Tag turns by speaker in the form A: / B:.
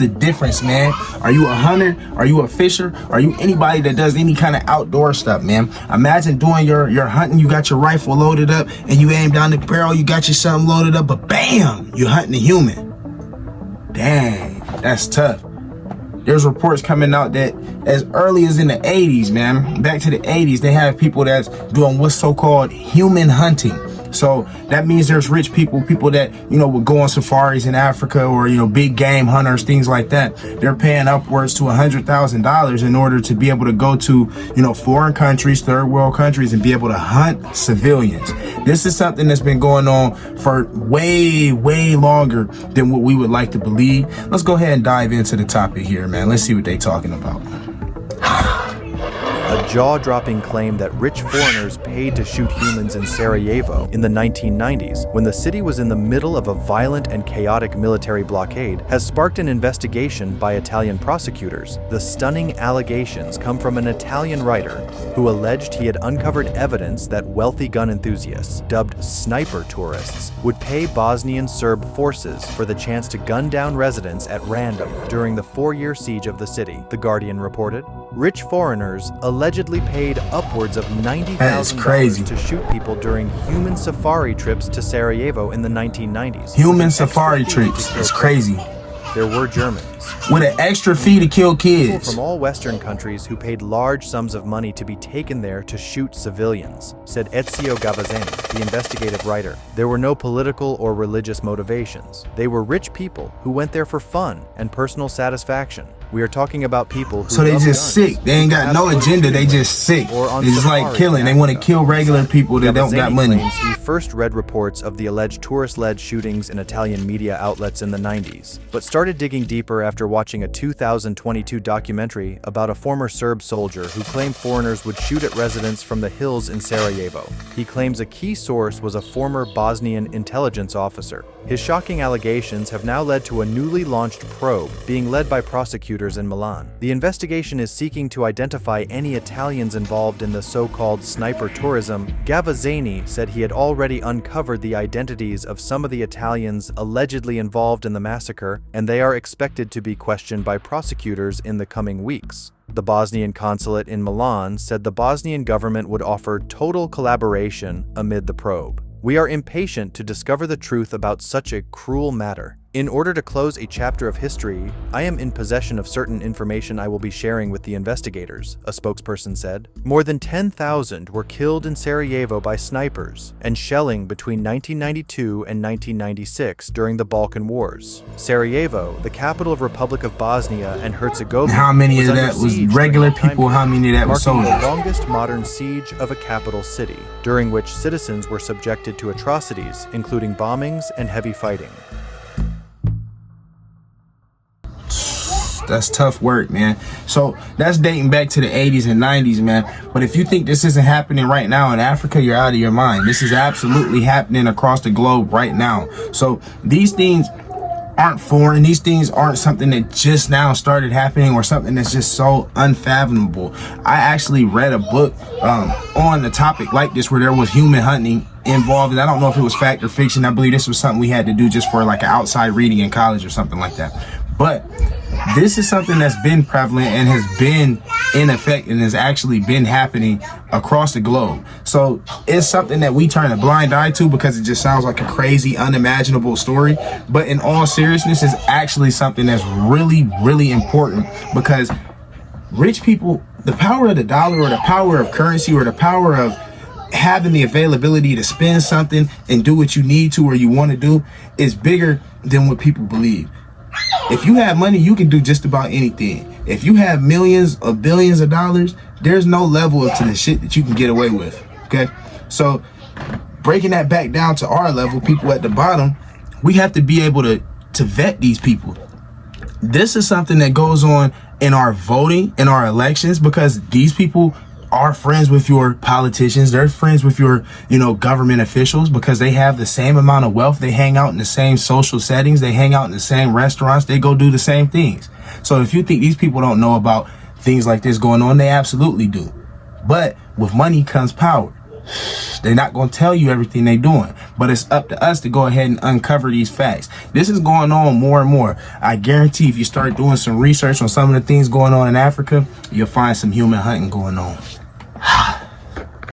A: the difference, man? Are you a hunter? Are you a fisher? Are you anybody that does any kind of outdoor stuff, man? Imagine doing your hunting, you got your rifle loaded up and you aim down the barrel, you got your something loaded up, but bam, you're hunting a human. Dang, that's tough. There's reports coming out that as early as in the 80s, man, back to the 80s, they have people that's doing what's so-called human hunting. So that means there's rich people that, would go on safaris in Africa or, big game hunters, things like that. They're paying upwards to $100,000 in order to be able to go to, foreign countries, third world countries, and be able to hunt civilians. This is something that's been going on for way, way longer than what we would like to believe. Let's go ahead and dive into the topic here, man. Let's see what they're talking about.
B: A jaw-dropping claim that rich foreigners paid to shoot humans in Sarajevo in the 1990s, when the city was in the middle of a violent and chaotic military blockade, has sparked an investigation by Italian prosecutors. The stunning allegations come from an Italian writer who alleged he had uncovered evidence that wealthy gun enthusiasts, dubbed sniper tourists, would pay Bosnian Serb forces for the chance to gun down residents at random during the 4-year siege of the city, The Guardian reported. Rich foreigners allegedly paid upwards of $90,000 to shoot people during human safari trips to Sarajevo in the 1990s.
A: Human safari trips. It's crazy.
B: There were Germans
A: with an extra fee to kill kids.
B: People from all Western countries who paid large sums of money to be taken there to shoot civilians, said Ezio Gavazzani, the investigative writer. There were no political or religious motivations. They were rich people who went there for fun and personal satisfaction. We are talking about people who
A: so they just sick. They ain't got no agenda. They just sick. It's just like killing. They want to kill regular people that don't got money.
B: He first read reports of the alleged tourist-led shootings in Italian media outlets in the 90s, but started digging deeper after watching a 2022 documentary about a former Serb soldier who claimed foreigners would shoot at residents from the hills in Sarajevo. He claims a key source was a former Bosnian intelligence officer. His shocking allegations have now led to a newly launched probe being led by prosecutors in Milan. The investigation is seeking to identify any Italians involved in the so-called sniper tourism. Gavazzani said he had already uncovered the identities of some of the Italians allegedly involved in the massacre, and they are expected to be questioned by prosecutors in the coming weeks. The Bosnian consulate in Milan said the Bosnian government would offer total collaboration amid the probe. We are impatient to discover the truth about such a cruel matter. In order to close a chapter of history, I am in possession of certain information I will be sharing with the investigators, a spokesperson said. More than 10,000 were killed in Sarajevo by snipers and shelling between 1992 and 1996 during the Balkan Wars. Sarajevo, the capital of Republic of Bosnia and Herzegovina,
A: how many of that was regular people? How many of that was soldiers?
B: Marking the longest modern siege of a capital city, during which citizens were subjected to atrocities, including bombings and heavy fighting.
A: That's tough work, man. So that's dating back to the 80s and 90s, man. But if you think this isn't happening right now in Africa, you're out of your mind. This is absolutely happening across the globe right now. So these things aren't foreign. These things aren't something that just now started happening or something that's just so unfathomable. I actually read a book on the topic like this where there was human hunting involved. And I don't know if it was fact or fiction. I believe this was something we had to do just for like an outside reading in college or something like that. But this is something that's been prevalent and has been in effect and has actually been happening across the globe. So it's something that we turn a blind eye to because it just sounds like a crazy, unimaginable story. But in all seriousness, it's actually something that's really, really important because rich people, the power of the dollar or the power of currency or the power of having the availability to spend something and do what you need to or you want to do is bigger than what people believe. If you have money, you can do just about anything. If you have millions or billions of dollars, there's no level to the shit that you can get away with. Okay, so breaking that back down to our level, people at the bottom, we have to be able to vet these people. This is something that goes on in our voting, in our elections, because these people are friends with your politicians. They're friends with your, government officials because they have the same amount of wealth. They hang out in the same social settings. They hang out in the same restaurants. They go do the same things. So if you think these people don't know about things like this going on, they absolutely do. But with money comes power. They're not going to tell you everything they're doing, but it's up to us to go ahead and uncover these facts. This is going on more and more. I guarantee if you start doing some research on some of the things going on in Africa, you'll find some human hunting going on.